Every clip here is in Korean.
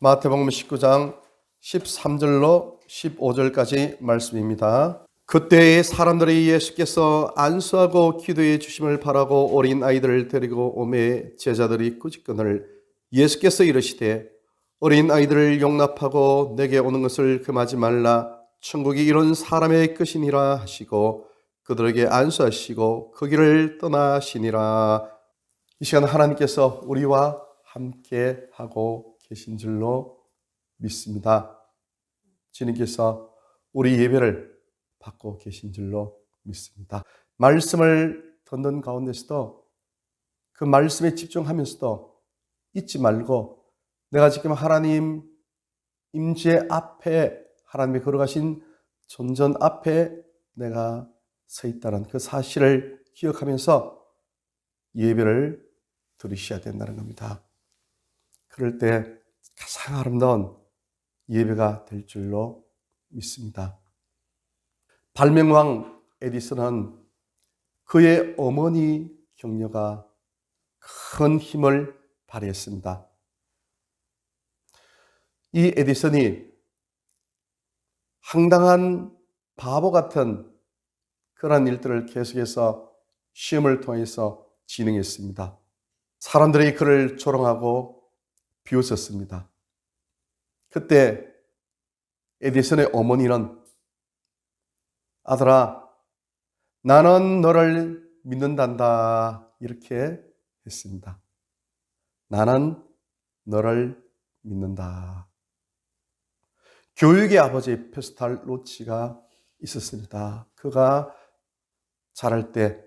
마태복음 19장 13절로 15절까지 말씀입니다. 그때에 사람들이 예수께서 안수하고 기도해 주심을 바라고 어린 아이들을 데리고 오매 제자들이 꾸짖거늘 예수께서 이르시되 어린 아이들을 용납하고 내게 오는 것을 금하지 말라. 천국이 이런 사람의 것이니라 하시고 그들에게 안수하시고 그 길을 떠나시니라. 이 시간 하나님께서 우리와 함께 하고 계신 줄로 믿습니다. 주님께서 우리 예배를 받고 계신 줄로 믿습니다. 말씀을 듣는 가운데서도 그 말씀에 집중하면서도 잊지 말고 내가 지금 하나님 임재 앞에, 하나님이 걸어가신 존전 앞에 내가 서 있다는 그 사실을 기억하면서 예배를 드리셔야 된다는 겁니다. 그럴 때 가장 아름다운 예배가 될 줄로 믿습니다. 발명왕 에디슨은 그의 어머니 격려가 큰 힘을 발휘했습니다. 이 에디슨이 황당한 바보 같은 그런 일들을 계속해서 시험을 통해서 진행했습니다. 사람들이 그를 조롱하고 비웃었습니다. 그때 에디슨의 어머니는 아들아, 나는 너를 믿는단다 이렇게 했습니다. 나는 너를 믿는다. 교육의 아버지 페스탈로치가 있었습니다. 그가 자랄 때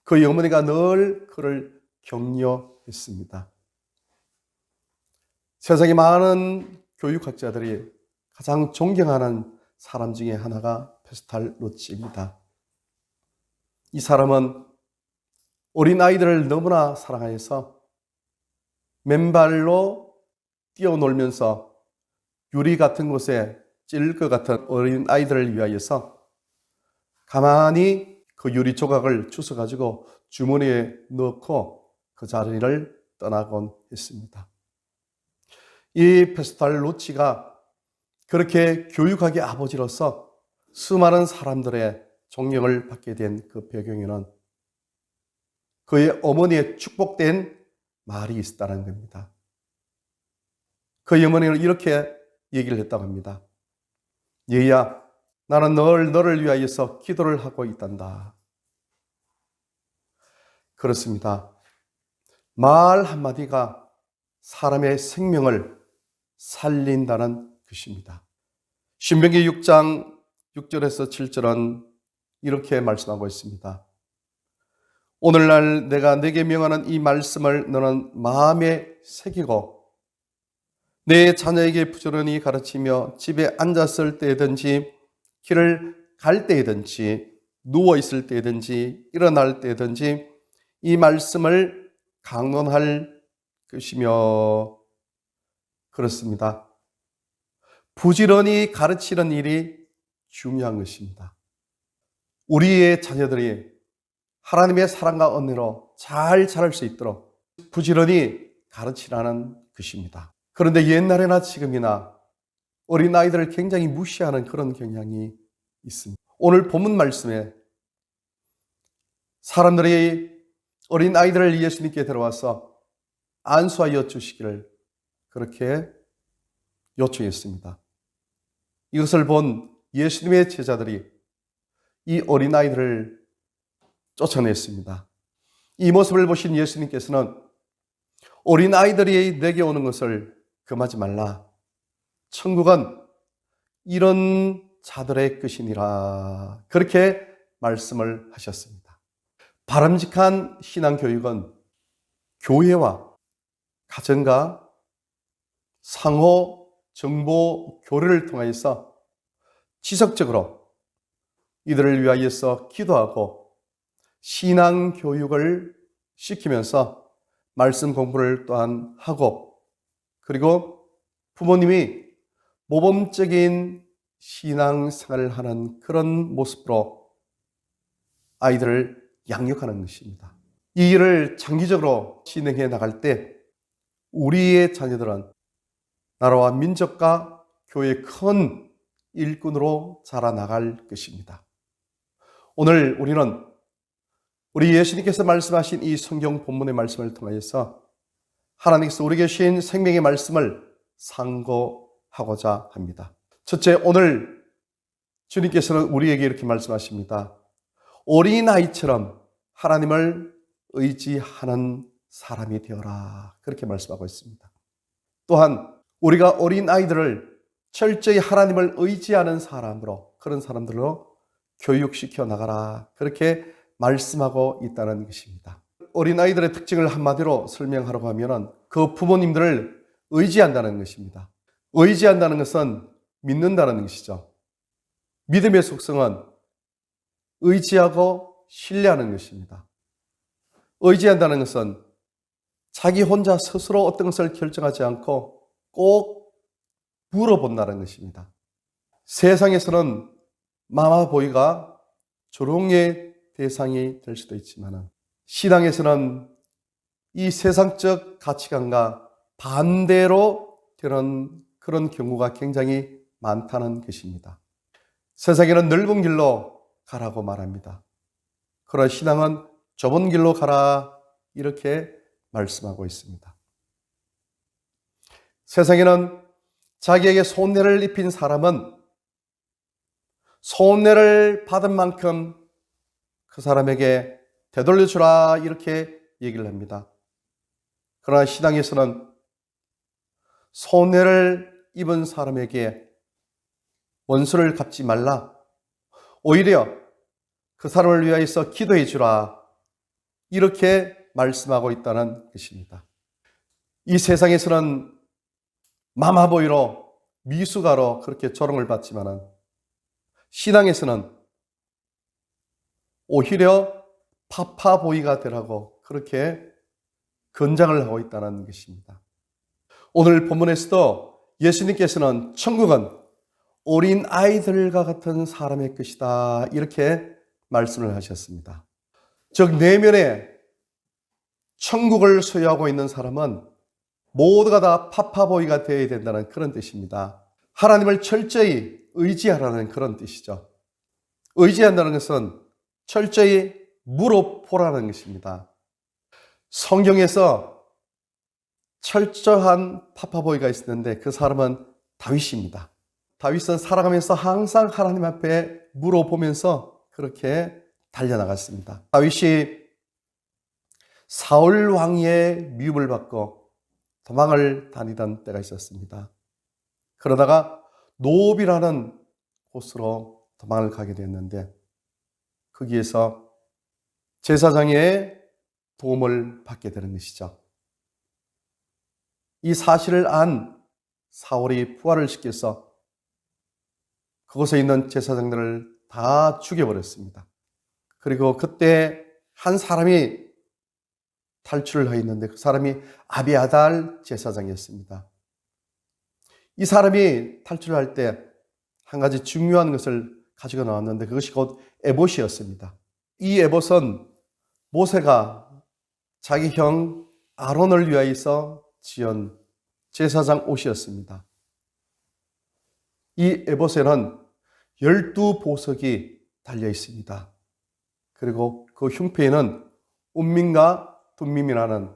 그의 어머니가 늘 그를 격려했습니다. 세상에 많은 교육학자들이 가장 존경하는 사람 중에 하나가 페스탈로치입니다. 이 사람은 어린아이들을 너무나 사랑해서 맨발로 뛰어놀면서 유리 같은 곳에 찔릴 것 같은 어린아이들을 위하여서 가만히 그 유리 조각을 주워가지고 주머니에 넣고 그 자리를 떠나곤 했습니다. 이 페스탈로치가 그렇게 교육학의 아버지로서 수많은 사람들의 존경을 받게 된 그 배경에는 그의 어머니의 축복된 말이 있었다는 겁니다. 그의 어머니는 이렇게 얘기를 했다고 합니다. 얘야, 나는 너를 위하여서 기도를 하고 있단다. 그렇습니다. 말 한마디가 사람의 생명을 살린다는 것입니다. 신명기 6장 6절에서 7절은 이렇게 말씀하고 있습니다. 오늘날 내가 네게 명하는 이 말씀을 너는 마음에 새기고 내 자녀에게 부지런히 가르치며 집에 앉았을 때든지 길을 갈 때든지 누워 있을 때든지 일어날 때든지 이 말씀을 강론할 것이며 그렇습니다. 부지런히 가르치는 일이 중요한 것입니다. 우리의 자녀들이 하나님의 사랑과 은혜로 잘 자랄 수 있도록 부지런히 가르치라는 것입니다. 그런데 옛날이나 지금이나 어린아이들을 굉장히 무시하는 그런 경향이 있습니다. 오늘 본문 말씀에 사람들이 어린아이들을 예수님께 데려와서 안수하여 주시기를 그렇게 요청했습니다. 이것을 본 예수님의 제자들이 이 어린아이들을 쫓아냈습니다. 이 모습을 보신 예수님께서는 어린아이들이 내게 오는 것을 금하지 말라. 천국은 이런 자들의 것이니라. 그렇게 말씀을 하셨습니다. 바람직한 신앙교육은 교회와 가정과 상호 정보 교류를 통해서 지속적으로 이들을 위하여서 기도하고 신앙 교육을 시키면서 말씀 공부를 또한 하고 그리고 부모님이 모범적인 신앙생활을 하는 그런 모습으로 아이들을 양육하는 것입니다. 이 일을 장기적으로 진행해 나갈 때 우리의 자녀들은 나라와 민족과 교회의 큰 일꾼으로 자라나갈 것입니다. 오늘 우리는 우리 예수님께서 말씀하신 이 성경 본문의 말씀을 통하여서 하나님께서 우리에게 주신 생명의 말씀을 상고하고자 합니다. 첫째, 오늘 주님께서는 우리에게 이렇게 말씀하십니다. 어린아이처럼 하나님을 의지하는 사람이 되어라. 그렇게 말씀하고 있습니다. 또한 우리가 어린아이들을 철저히 하나님을 의지하는 사람으로, 그런 사람들로 교육시켜 나가라. 그렇게 말씀하고 있다는 것입니다. 어린아이들의 특징을 한마디로 설명하라고 하면 그 부모님들을 의지한다는 것입니다. 의지한다는 것은 믿는다는 것이죠. 믿음의 속성은 의지하고 신뢰하는 것입니다. 의지한다는 것은 자기 혼자 스스로 어떤 것을 결정하지 않고 꼭 물어본다는 것입니다. 세상에서는 마마보이가 조롱의 대상이 될 수도 있지만 신앙에서는 이 세상적 가치관과 반대로 되는 그런 경우가 굉장히 많다는 것입니다. 세상에는 넓은 길로 가라고 말합니다. 그러나 신앙은 좁은 길로 가라 이렇게 말씀하고 있습니다. 세상에는 자기에게 손해를 입힌 사람은 손해를 받은 만큼 그 사람에게 되돌려주라 이렇게 얘기를 합니다. 그러나 신앙에서는 손해를 입은 사람에게 원수를 갚지 말라. 오히려 그 사람을 위하여서 기도해 주라. 이렇게 말씀하고 있다는 것입니다. 이 세상에서는 마마보이로 미숙아로 그렇게 조롱을 받지만 신앙에서는 오히려 파파보이가 되라고 그렇게 권장을 하고 있다는 것입니다. 오늘 본문에서도 예수님께서는 천국은 어린 아이들과 같은 사람의 것이다 이렇게 말씀을 하셨습니다. 즉 내면에 천국을 소유하고 있는 사람은 모두가 다 파파보이가 되어야 된다는 그런 뜻입니다. 하나님을 철저히 의지하라는 그런 뜻이죠. 의지한다는 것은 철저히 물어보라는 것입니다. 성경에서 철저한 파파보이가 있었는데 그 사람은 다윗입니다. 다윗은 살아가면서 항상 하나님 앞에 물어보면서 그렇게 달려나갔습니다. 다윗이 사울 왕의 미움을 받고 도망을 다니던 때가 있었습니다. 그러다가 노비라는 곳으로 도망을 가게 됐는데 거기에서 제사장의 도움을 받게 되는 것이죠. 이 사실을 안 사울이 부하를 시켜서 그곳에 있는 제사장들을 다 죽여버렸습니다. 그리고 그때 한 사람이 탈출을 하였는데 그 사람이 아비아달 제사장이었습니다. 이 사람이 탈출을 할 때 한 가지 중요한 것을 가지고 나왔는데 그것이 곧 에봇이었습니다. 이 에봇은 모세가 자기 형 아론을 위하여서 지은 제사장 옷이었습니다. 이 에봇에는 12보석이 달려 있습니다. 그리고 그 흉패에는 운밈과 둠밈이라는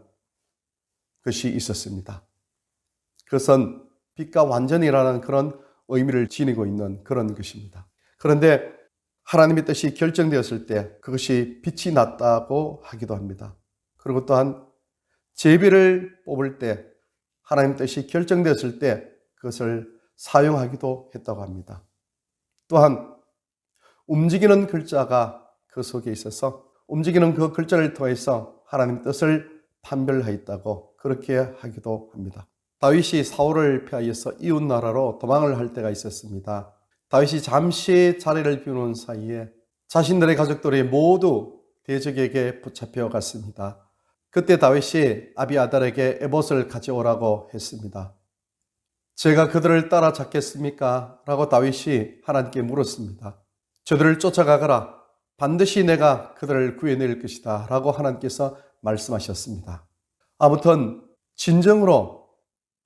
것이 있었습니다. 그것은 빛과 완전이라는 그런 의미를 지니고 있는 그런 것입니다. 그런데 하나님의 뜻이 결정되었을 때 그것이 빛이 났다고 하기도 합니다. 그리고 또한 제비를 뽑을 때 하나님의 뜻이 결정되었을 때 그것을 사용하기도 했다고 합니다. 또한 움직이는 글자가 그 속에 있어서 움직이는 그 글자를 통해서 하나님의 뜻을 판별하였다고 그렇게 하기도 합니다. 다윗이 사울을 피하여서 이웃 나라로 도망을 할 때가 있었습니다. 다윗이 잠시 자리를 비우는 사이에 자신들의 가족들이 모두 대적에게 붙잡혀 갔습니다. 그때 다윗이 아비아달에게 에봇을 가져오라고 했습니다. 제가 그들을 따라잡겠습니까? 라고 다윗이 하나님께 물었습니다. 저들을 쫓아가거라. 반드시 내가 그들을 구해낼 것이다. 라고 하나님께서 말씀하셨습니다. 아무튼 진정으로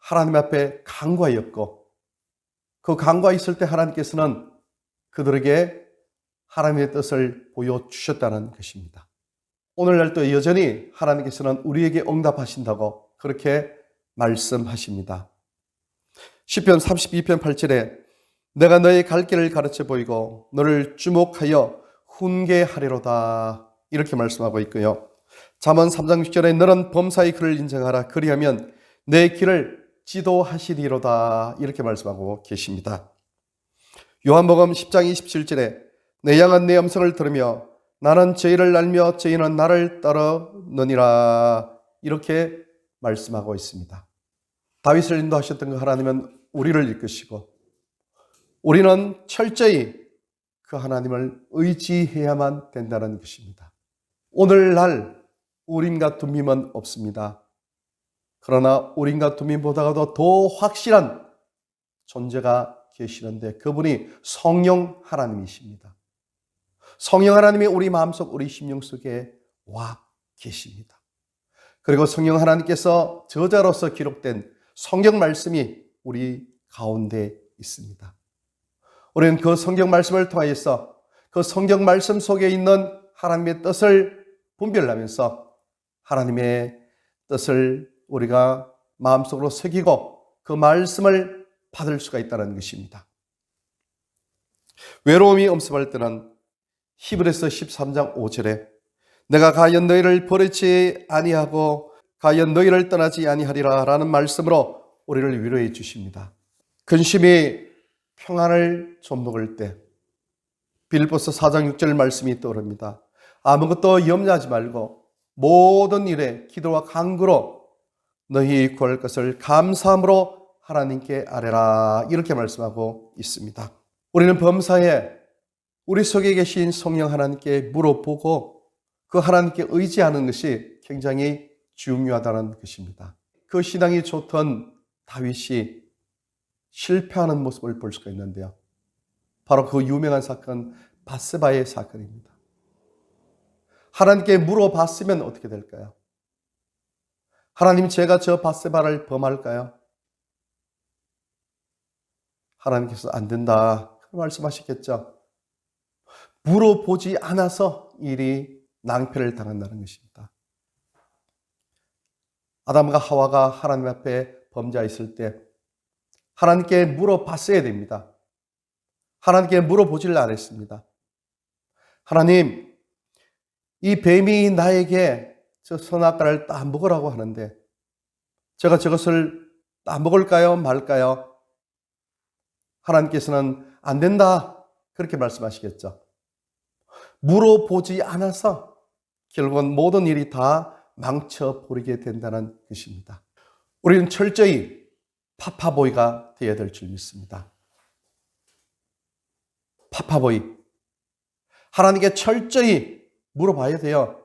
하나님 앞에 간구하였고, 그 간구하였을 때 하나님께서는 그들에게 하나님의 뜻을 보여주셨다는 것입니다. 오늘날도 여전히 하나님께서는 우리에게 응답하신다고 그렇게 말씀하십니다. 시편 32편 8절에 내가 너의 갈 길을 가르쳐 보이고 너를 주목하여 훈계하리로다, 이렇게 말씀하고 있고요. 잠언 3장 6절에 너는 범사의 그를 인정하라, 그리하면 내 길을 지도하시리로다, 이렇게 말씀하고 계십니다. 요한복음 10장 27절에 내 양은 내 음성을 들으며 나는 저희를 알며 저희는 나를 따르느니라, 이렇게 말씀하고 있습니다. 다윗을 인도하셨던 그 하나님은 우리를 이끄시고 우리는 철저히 그 하나님을 의지해야만 된다는 것입니다. 오늘날 우림과 둠밈은 없습니다. 그러나 우림과 둠밈보다도 더 확실한 존재가 계시는데 그분이 성령 하나님이십니다. 성령 하나님이 우리 마음속, 우리 심령 속에 와 계십니다. 그리고 성령 하나님께서 저자로서 기록된 성경 말씀이 우리 가운데 있습니다. 우리는 그 성경 말씀을 통하여서 그 성경 말씀 속에 있는 하나님의 뜻을 분별하면서 하나님의 뜻을 우리가 마음속으로 새기고 그 말씀을 받을 수가 있다는 것입니다. 외로움이 엄습할 때는 히브리서 13장 5절에 내가 과연 너희를 버리지 아니하고 과연 너희를 떠나지 아니하리라 라는 말씀으로 우리를 위로해 주십니다. 근심이 평안을 좀 먹을 때 빌립보서 4장 6절 말씀이 떠오릅니다. 아무것도 염려하지 말고 모든 일에 기도와 간구로 너희 구할 것을 감사함으로 하나님께 아뢰라, 이렇게 말씀하고 있습니다. 우리는 범사에 우리 속에 계신 성령 하나님께 물어보고 그 하나님께 의지하는 것이 굉장히 중요하다는 것입니다. 그 신앙이 좋던 다윗이 실패하는 모습을 볼 수가 있는데요. 바로 그 유명한 사건 밧세바의 사건입니다. 하나님께 물어봤으면 어떻게 될까요? 하나님, 제가 저 밧세바를 범할까요? 하나님께서 안 된다, 그런 말씀하셨겠죠. 물어보지 않아서 일이 낭패를 당한다는 것입니다. 아담과 하와가 하나님 앞에 범죄했을 때 하나님께 물어봤어야 됩니다. 하나님께 물어보지를 않았습니다. 하나님, 이 뱀이 나에게 저 선악과를 따 먹으라고 하는데 제가 저것을 따 먹을까요, 말까요? 하나님께서는 안 된다, 그렇게 말씀하시겠죠. 물어보지 않아서 결국은 모든 일이 다 망쳐버리게 된다는 것입니다. 우리는 철저히 파파보이가 되어야 될 줄 믿습니다. 파파보이. 하나님께 철저히 물어봐야 돼요.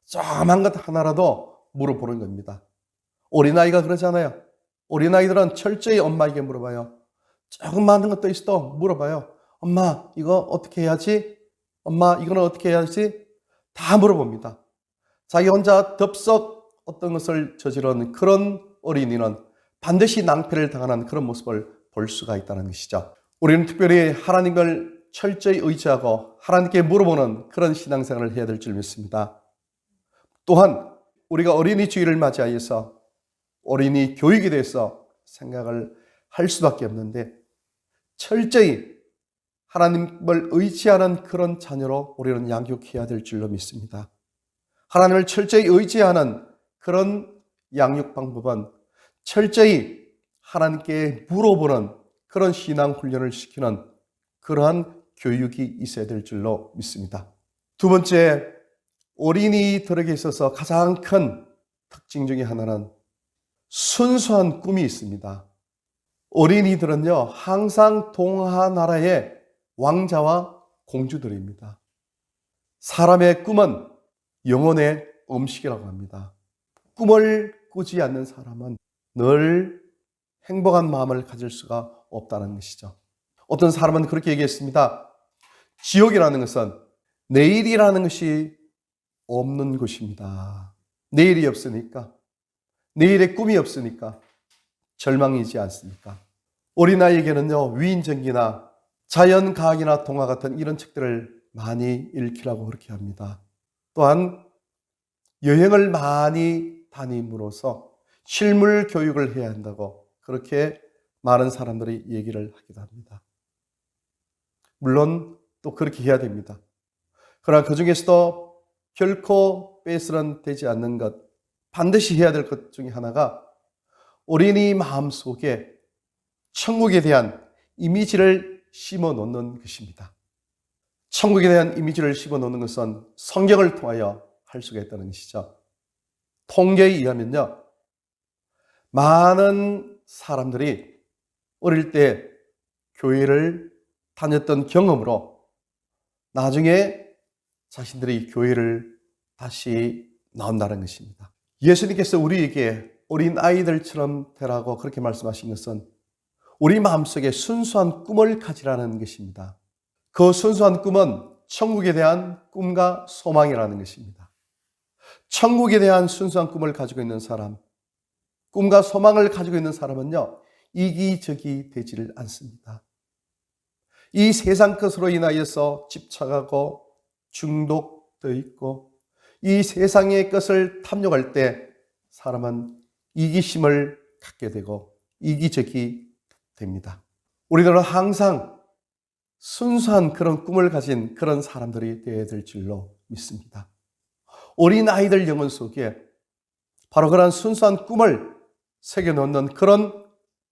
조그만 것 하나라도 물어보는 겁니다. 어린아이가 그러잖아요. 어린아이들은 철저히 엄마에게 물어봐요. 조그만 것도 있어도 물어봐요. 엄마, 이거 어떻게 해야지? 엄마, 이거는 어떻게 해야지? 다 물어봅니다. 자기 혼자 덥석 어떤 것을 저지른 그런 어린이는 반드시 낭패를 당하는 그런 모습을 볼 수가 있다는 것이죠. 우리는 특별히 하나님을 철저히 의지하고 하나님께 물어보는 그런 신앙생활을 해야 될 줄 믿습니다. 또한 우리가 어린이 주일을 맞이하여서 어린이 교육에 대해서 생각을 할 수밖에 없는데 철저히 하나님을 의지하는 그런 자녀로 우리는 양육해야 될 줄로 믿습니다. 하나님을 철저히 의지하는 그런 양육 방법은 철저히 하나님께 물어보는 그런 신앙 훈련을 시키는 그러한 교육이 있어야 될 줄로 믿습니다. 두 번째, 어린이들에게 있어서 가장 큰 특징 중에 하나는 순수한 꿈이 있습니다. 어린이들은요, 항상 동화 나라의 왕자와 공주들입니다. 사람의 꿈은 영혼의 음식이라고 합니다. 꿈을 꾸지 않는 사람은 늘 행복한 마음을 가질 수가 없다는 것이죠. 어떤 사람은 그렇게 얘기했습니다. 지옥이라는 것은 내일이라는 것이 없는 곳입니다. 내일이 없으니까, 내일의 꿈이 없으니까 절망이지 않습니까? 어린아이에게는요, 위인전기나 자연과학이나 동화 같은 이런 책들을 많이 읽히라고 그렇게 합니다. 또한 여행을 많이 다님으로써 실물 교육을 해야 한다고 그렇게 많은 사람들이 얘기를 하기도 합니다. 물론 또 그렇게 해야 됩니다. 그러나 그 중에서도 결코 빼서는 되지 않는 것, 반드시 해야 될 것 중에 하나가 어린이 마음속에 천국에 대한 이미지를 심어 놓는 것입니다. 천국에 대한 이미지를 심어 놓는 것은 성경을 통하여 할 수가 있다는 것이죠. 통계에 의하면요, 많은 사람들이 어릴 때 교회를 다녔던 경험으로 나중에 자신들이 교회를 다시 나온다는 것입니다. 예수님께서 우리에게 어린 아이들처럼 되라고 그렇게 말씀하신 것은 우리 마음속에 순수한 꿈을 가지라는 것입니다. 그 순수한 꿈은 천국에 대한 꿈과 소망이라는 것입니다. 천국에 대한 순수한 꿈을 가지고 있는 사람, 꿈과 소망을 가지고 있는 사람은요, 이기적이 되지를 않습니다. 이 세상 것으로 인하여서 집착하고 중독되어 있고 이 세상의 것을 탐욕할 때 사람은 이기심을 갖게 되고 이기적이 됩니다. 우리들은 항상 순수한 그런 꿈을 가진 그런 사람들이 되어야 될 줄로 믿습니다. 어린 아이들 영혼 속에 바로 그런 순수한 꿈을 새겨놓는 그런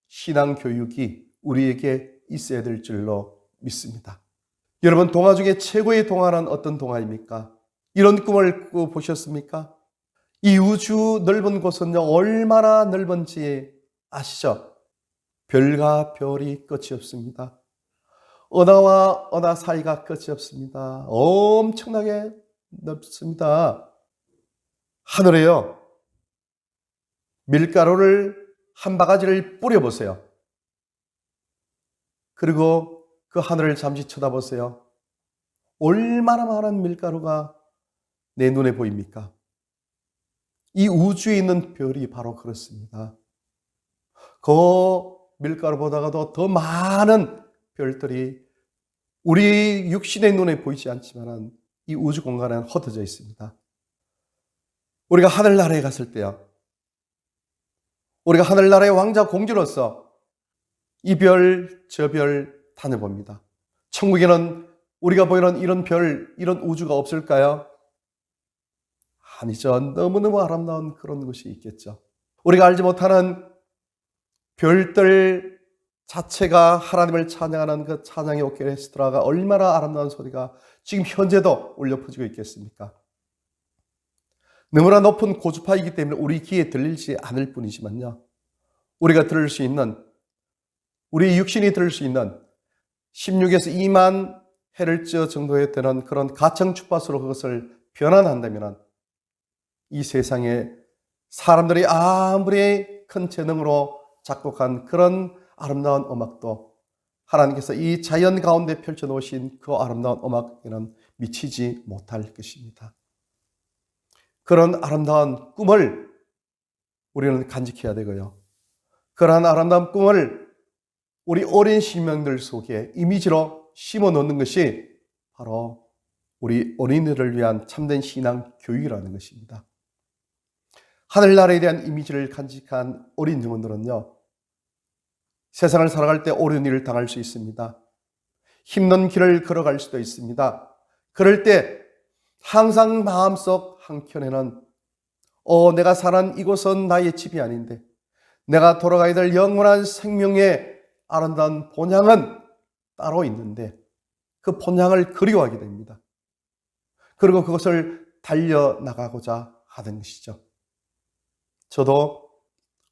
신앙 교육이 우리에게 있어야 될 줄로 믿습니다. 여러분, 동화 중에 최고의 동화는 어떤 동화입니까? 이런 꿈을 보셨습니까? 이 우주 넓은 곳은요, 얼마나 넓은지 아시죠? 별과 별이 끝이 없습니다. 은하와 은하 사이가 끝이 없습니다. 엄청나게 넓습니다. 하늘에요, 밀가루를 한 바가지를 뿌려보세요. 그리고 그 하늘을 잠시 쳐다보세요. 얼마나 많은 밀가루가 내 눈에 보입니까? 이 우주에 있는 별이 바로 그렇습니다. 그 밀가루보다도 더 많은 별들이 우리 육신의 눈에 보이지 않지만 이 우주 공간에는 흩어져 있습니다. 우리가 하늘나라에 갔을 때요, 우리가 하늘나라의 왕자 공주로서 이 별, 저 별 다녀봅니다. 천국에는 우리가 보이는 이런 별, 이런 우주가 없을까요? 아니죠. 너무너무 아름다운 그런 것이 있겠죠. 우리가 알지 못하는 별들 자체가 하나님을 찬양하는 그 찬양의 오케스트라가 얼마나 아름다운 소리가 지금 현재도 울려 퍼지고 있겠습니까? 너무나 높은 고주파이기 때문에 우리 귀에 들리지 않을 뿐이지만요, 우리가 들을 수 있는, 우리 육신이 들을 수 있는 16에서 2만 헤르츠 정도에 되는 그런 가청 주파수로 그것을 변환한다면 이 세상에 사람들이 아무리 큰 재능으로 작곡한 그런 아름다운 음악도 하나님께서 이 자연 가운데 펼쳐놓으신 그 아름다운 음악에는 미치지 못할 것입니다. 그런 아름다운 꿈을 우리는 간직해야 되고요, 그러한 아름다운 꿈을 우리 어린 심령들 속에 이미지로 심어 놓는 것이 바로 우리 어린이들을 위한 참된 신앙 교육이라는 것입니다. 하늘나라에 대한 이미지를 간직한 어린 영혼들은요, 세상을 살아갈 때 어려운 일을 당할 수 있습니다. 힘든 길을 걸어갈 수도 있습니다. 그럴 때 항상 마음속 한켠에는 내가 사는 이곳은 나의 집이 아닌데 내가 돌아가야 될 영원한 생명의 아름다운 본향은 따로 있는데 그 본향을 그리워하게 됩니다. 그리고 그것을 달려나가고자 하는 것이죠. 저도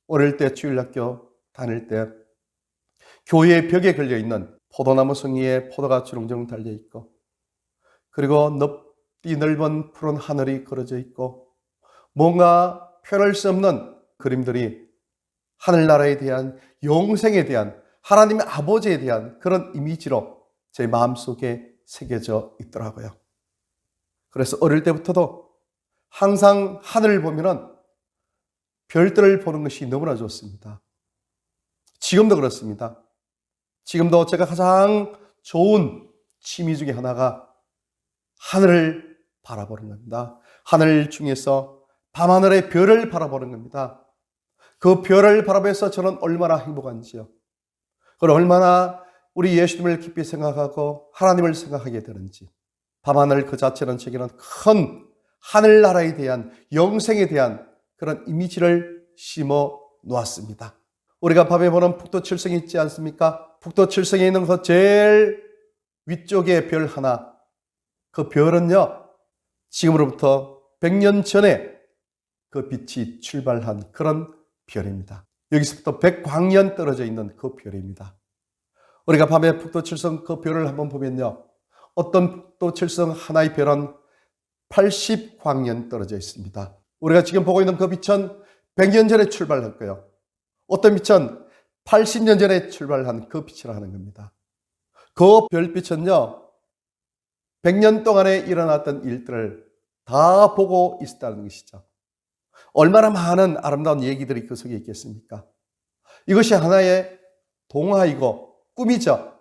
어릴 때 주일학교 다닐 때 교회 벽에 걸려있는 포도나무 성리에 포도가 주렁주렁 달려있고 그리고 높이 넓은 푸른 하늘이 그려져 있고 뭔가 표현할 수 없는 그림들이 하늘나라에 대한, 영생에 대한, 하나님의 아버지에 대한 그런 이미지로 제 마음속에 새겨져 있더라고요. 그래서 어릴 때부터도 항상 하늘을 보면은 별들을 보는 것이 너무나 좋습니다. 지금도 그렇습니다. 지금도 제가 가장 좋은 취미 중에 하나가 하늘을 바라보는 겁니다. 하늘 중에서 밤하늘의 별을 바라보는 겁니다. 그 별을 바라보면서 저는 얼마나 행복한지요. 그걸 얼마나 우리 예수님을 깊이 생각하고 하나님을 생각하게 되는지. 밤하늘 그 자체는 제게는 큰 하늘나라에 대한, 영생에 대한 그런 이미지를 심어 놓았습니다. 우리가 밤에 보는 북두칠성이 있지 않습니까? 북두칠성에 있는 그 제일 위쪽에 별 하나, 그 별은요, 지금으로부터 100년 전에 그 빛이 출발한 그런 별입니다. 여기서부터 100광년 떨어져 있는 그 별입니다. 우리가 밤에 북두칠성 그 별을 한번 보면요, 어떤 북두칠성 하나의 별은 80광년 떨어져 있습니다. 우리가 지금 보고 있는 그 빛은 100년 전에 출발했고요. 어떤 빛은 80년 전에 출발한 그 빛이라 하는 겁니다. 그 별빛은요, 100년 동안에 일어났던 일들을 다 보고 있었다는 것이죠. 얼마나 많은 아름다운 얘기들이 그 속에 있겠습니까? 이것이 하나의 동화이고 꿈이죠.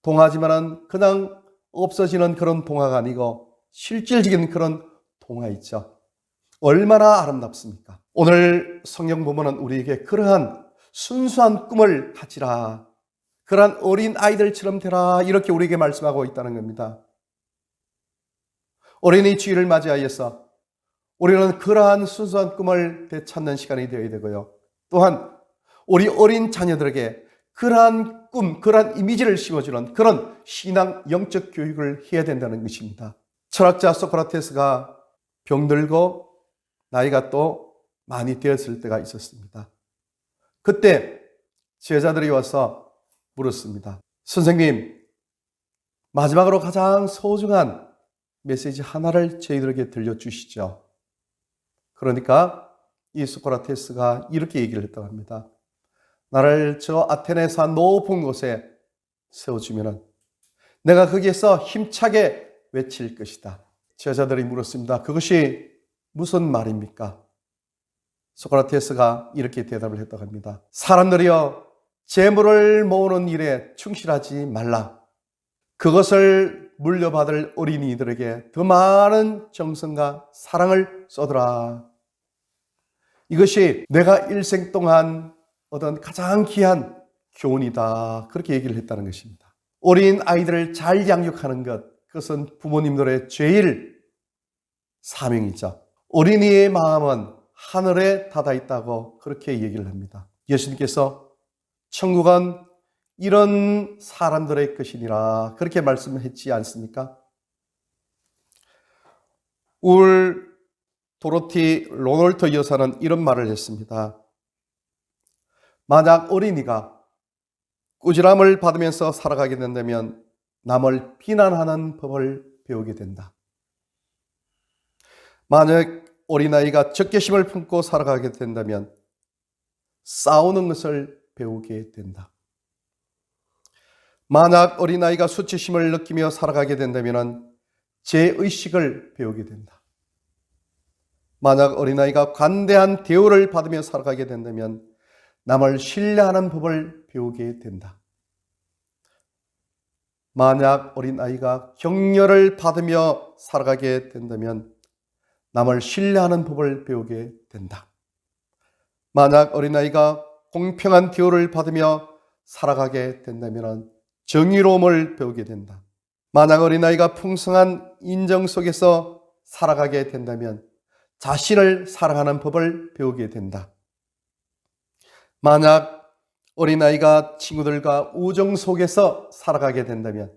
동화지만은 그냥 없어지는 그런 동화가 아니고 실질적인 그런 동화이죠. 얼마나 아름답습니까? 오늘 성경 본문은 우리에게 그러한 순수한 꿈을 가지라, 그러한 어린 아이들처럼 되라, 이렇게 우리에게 말씀하고 있다는 겁니다. 어린이 주일을 맞이하여서 우리는 그러한 순수한 꿈을 되찾는 시간이 되어야 되고요. 또한 우리 어린 자녀들에게 그러한 꿈, 그러한 이미지를 심어주는 그런 신앙 영적 교육을 해야 된다는 것입니다. 철학자 소크라테스가 병들고 나이가 또 많이 되었을 때가 있었습니다. 그때 제자들이 와서 물었습니다. 선생님, 마지막으로 가장 소중한 메시지 하나를 저희들에게 들려주시죠. 그러니까 이 소크라테스가 이렇게 얘기를 했다고 합니다. 나를 저 아테네에서 높은 곳에 세워주면 내가 거기에서 힘차게 외칠 것이다. 제자들이 물었습니다. 그것이 무슨 말입니까? 소크라테스가 이렇게 대답을 했다고 합니다. 사람들이여, 재물을 모으는 일에 충실하지 말라. 그것을 물려받을 어린이들에게 더 많은 정성과 사랑을 쏟으라. 이것이 내가 일생 동안 얻은 가장 귀한 교훈이다. 그렇게 얘기를 했다는 것입니다. 어린 아이들을 잘 양육하는 것, 그것은 부모님들의 제일 사명이죠. 어린이의 마음은 하늘에 닫아 있다고 그렇게 얘기를 합니다. 예수님께서 천국은 이런 사람들의 것이니라 그렇게 말씀했지 않습니까? 울 도로티 로놀트 여사는 이런 말을 했습니다. 만약 어린이가 꾸지람을 받으면서 살아가게 된다면 남을 비난하는 법을 배우게 된다. 만약 어린아이가 적개심을 품고 살아가게 된다면 싸우는 것을 배우게 된다. 만약 어린아이가 수치심을 느끼며 살아가게 된다면 죄의식을 배우게 된다. 만약 어린아이가 관대한 대우를 받으며 살아가게 된다면 남을 신뢰하는 법을 배우게 된다. 만약 어린아이가 격려를 받으며 살아가게 된다면 남을 신뢰하는 법을 배우게 된다. 만약 어린아이가 공평한 대우를 받으며 살아가게 된다면 정의로움을 배우게 된다. 만약 어린아이가 풍성한 인정 속에서 살아가게 된다면 자신을 사랑하는 법을 배우게 된다. 만약 어린아이가 친구들과 우정 속에서 살아가게 된다면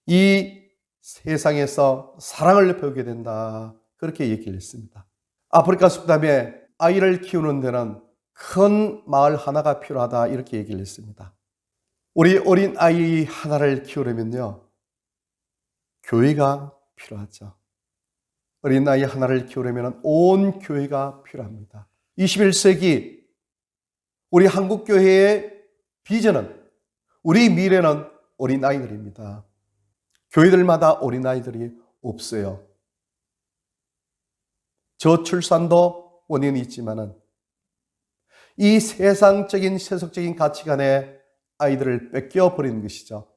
이 세상에서 사랑을 배우게 된다. 그렇게 얘기를 했습니다. 아프리카 속담에 아이를 키우는 데는 큰 마을 하나가 필요하다. 이렇게 얘기를 했습니다. 우리 어린 아이 하나를 키우려면요, 교회가 필요하죠. 어린 아이 하나를 키우려면 온 교회가 필요합니다. 21세기 우리 한국교회의 비전은, 우리 미래는 어린아이들입니다. 교회들마다 어린아이들이 없어요. 저출산도 원인이 있지만은 이 세상적인 세속적인 가치관에 아이들을 뺏겨 버리는 것이죠.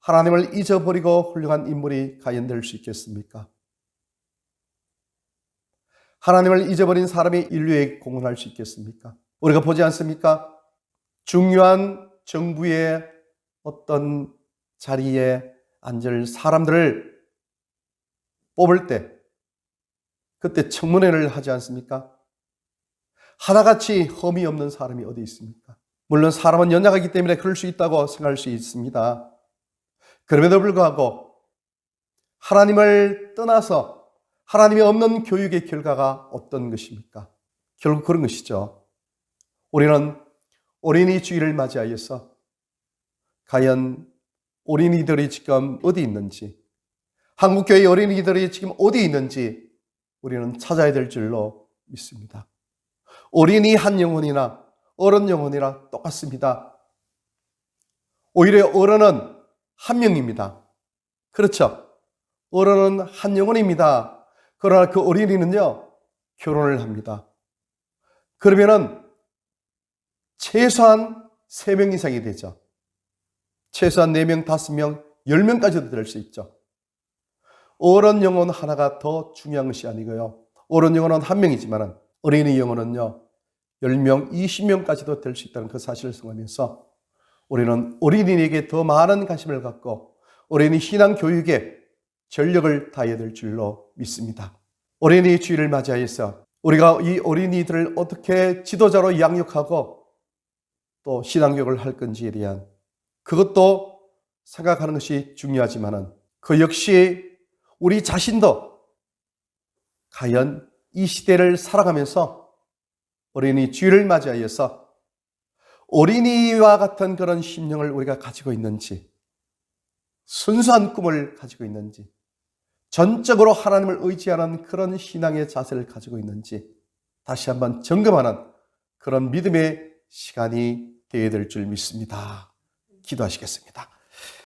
하나님을 잊어버리고 훌륭한 인물이 과연 될 수 있겠습니까? 하나님을 잊어버린 사람이 인류에 공헌할 수 있겠습니까? 우리가 보지 않습니까? 중요한 정부의 어떤 자리에 앉을 사람들을 뽑을 때 그때 청문회를 하지 않습니까? 하나같이 흠이 없는 사람이 어디 있습니까? 물론 사람은 연약하기 때문에 그럴 수 있다고 생각할 수 있습니다. 그럼에도 불구하고 하나님을 떠나서 하나님이 없는 교육의 결과가 어떤 것입니까? 결국 그런 것이죠. 우리는 어린이 주일을 맞이하여서 과연 어린이들이 지금 어디 있는지, 한국교회 어린이들이 지금 어디 있는지 우리는 찾아야 될 줄로 믿습니다. 어린이 한 영혼이나 어른 영혼이나 똑같습니다. 오히려 어른은 한 명입니다. 그렇죠? 어른은 한 영혼입니다. 그러나 그 어린이는요, 결혼을 합니다. 그러면은 최소한 3명 이상이 되죠. 최소한 4명, 5명, 10명까지도 될 수 있죠. 어른 영혼 하나가 더 중요한 것이 아니고요. 어른 영혼은 한 명이지만 어린이 영혼은요, 10명, 20명까지도 될 수 있다는 그 사실을 생각하면서 우리는 어린이에게 더 많은 관심을 갖고 어린이 신앙 교육에 전력을 다해야 될 줄로 믿습니다. 어린이 주일을 맞이해서 우리가 이 어린이들을 어떻게 지도자로 양육하고 또 신앙교육을 할 건지에 대한 그것도 생각하는 것이 중요하지만 그 역시 우리 자신도 과연 이 시대를 살아가면서 어린이 주일을 맞이하여서 어린이와 같은 그런 심령을 우리가 가지고 있는지, 순수한 꿈을 가지고 있는지, 전적으로 하나님을 의지하는 그런 신앙의 자세를 가지고 있는지 다시 한번 점검하는 그런 믿음의 시간이 되어야 될 줄 믿습니다. 기도하시겠습니다.